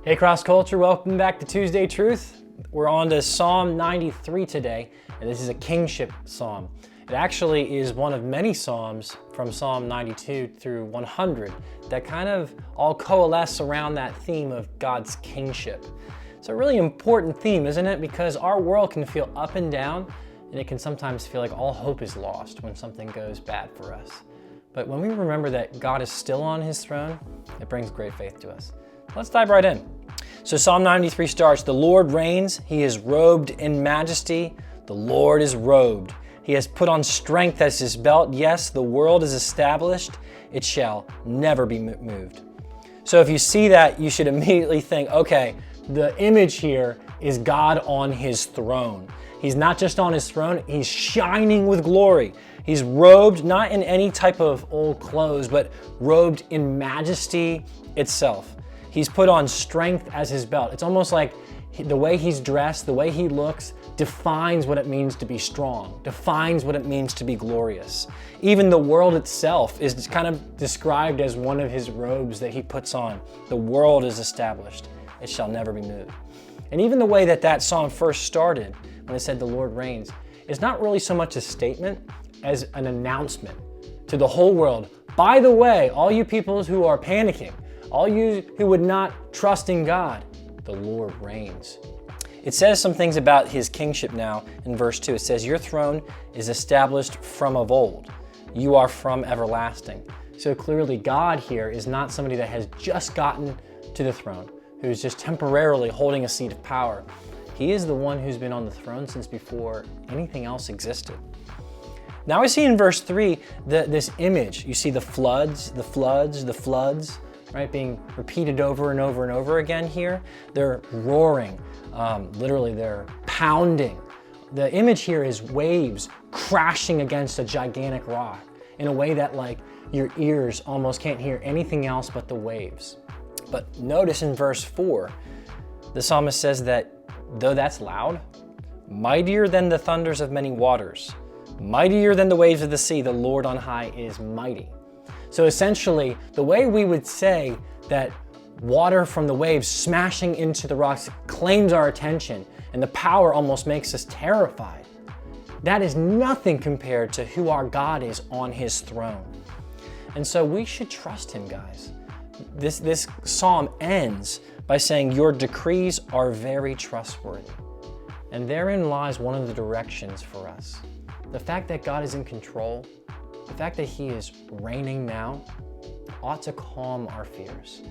Hey Cross Culture, welcome back to Tuesday Truth. We're on to Psalm 93 today, and this is a kingship psalm. It actually is one of many psalms from Psalm 92 through 100 that kind of all coalesce around that theme of God's kingship. It's a really important theme, isn't it? Because our world can feel up and down, and it can sometimes feel like all hope is lost when something goes bad for us. But when we remember that God is still on his throne, it brings great faith to us. Let's dive right in. So Psalm 93 starts, "The Lord reigns, he is robed in majesty. The Lord is robed. He has put on strength as his belt. Yes, the world is established. It shall never be moved." So if you see that, you should immediately think, okay, the image here is God on his throne. He's not just on his throne, he's shining with glory. He's robed, not in any type of old clothes, but robed in majesty itself. He's put on strength as his belt. It's almost like the way he's dressed, the way he looks, defines what it means to be strong, defines what it means to be glorious. Even the world itself is kind of described as one of his robes that he puts on. The world is established. It shall never be moved. And even the way that that psalm first started, when it said the Lord reigns, is not really so much a statement as an announcement to the whole world. By the way, all you people who are panicking, all you who would not trust in God, the Lord reigns. It says some things about his kingship now in verse 2. It says, "Your throne is established from of old. You are from everlasting." So clearly God here is not somebody that has just gotten to the throne, who's just temporarily holding a seat of power. He is the one who's been on the throne since before anything else existed. Now we see in verse 3 this image. You see the floods, right, being repeated over and over and over again here. They're roaring, literally they're pounding. The image here is waves crashing against a gigantic rock in a way that like your ears almost can't hear anything else but the waves. But notice in verse 4, the psalmist says that though that's loud, mightier than the thunders of many waters, mightier than the waves of the sea, the Lord on high is mighty. So essentially, the way we would say that water from the waves smashing into the rocks claims our attention and the power almost makes us terrified, that is nothing compared to who our God is on his throne. And so we should trust him, guys. This psalm ends by saying, "Your decrees are very trustworthy." And therein lies one of the directions for us. The fact that God is in control, the fact that he is reigning now, ought to calm our fears,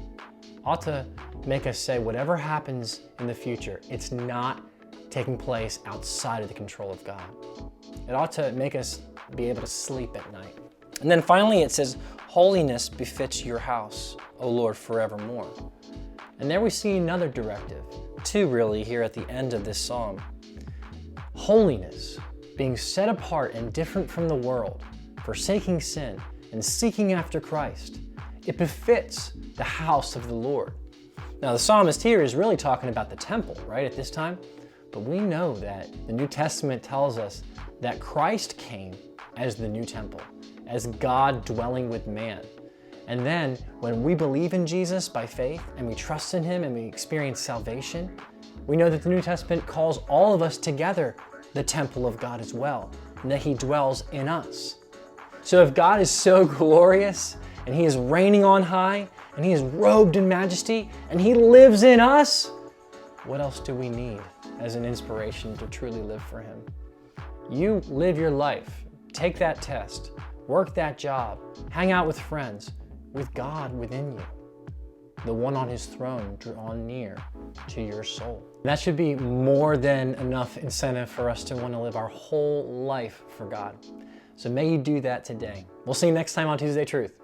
ought to make us say whatever happens in the future, it's not taking place outside of the control of God. It ought to make us be able to sleep at night. And then finally it says, "Holiness befits your house, O Lord, forevermore." And there we see another directive, two really, here at the end of this psalm. Holiness, being set apart and different from the world, forsaking sin and seeking after Christ. It befits the house of the Lord. Now the psalmist here is really talking about the temple, right, at this time? But we know that the New Testament tells us that Christ came as the new temple, as God dwelling with man. And then when we believe in Jesus by faith and we trust in him and we experience salvation, we know that the New Testament calls all of us together the temple of God as well, and that he dwells in us. So if God is so glorious and he is reigning on high and he is robed in majesty and he lives in us, what else do we need as an inspiration to truly live for him? You live your life, take that test, work that job, hang out with friends, with God within you, the one on his throne, draw near to your soul. That should be more than enough incentive for us to want to live our whole life for God. So may you do that today. We'll see you next time on Tuesday Truth.